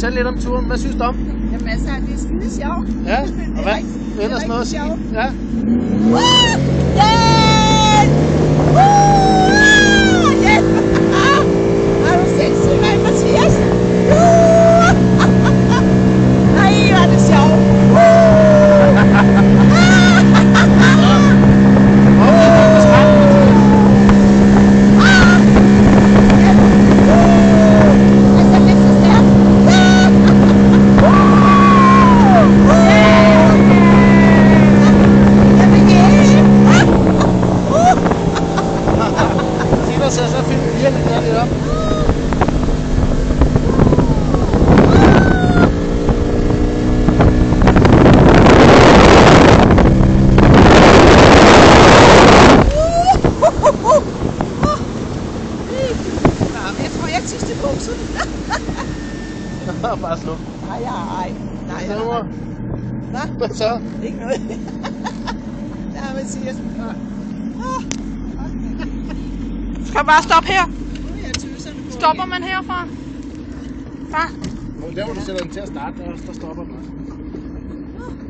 Fortæl lidt om turen. Hvad synes du om den? Jamen altså, det er skide sjovt. Ja, og hvad? Ellers noget at sige? Ja. Hjælp! Har du sindssygt, mig, Mathias? Nej, hvor er det sjovt. Så finder vi virkelig der lidt op. Jeg tror, jeg tiste i buksen. Bare slå. Nej. Hvad så? Ikke noget. Ja, Mathias. Skal jeg bare stoppe her? Stopper man herfra? Der hvor du sætter den til at starte, der stopper den også.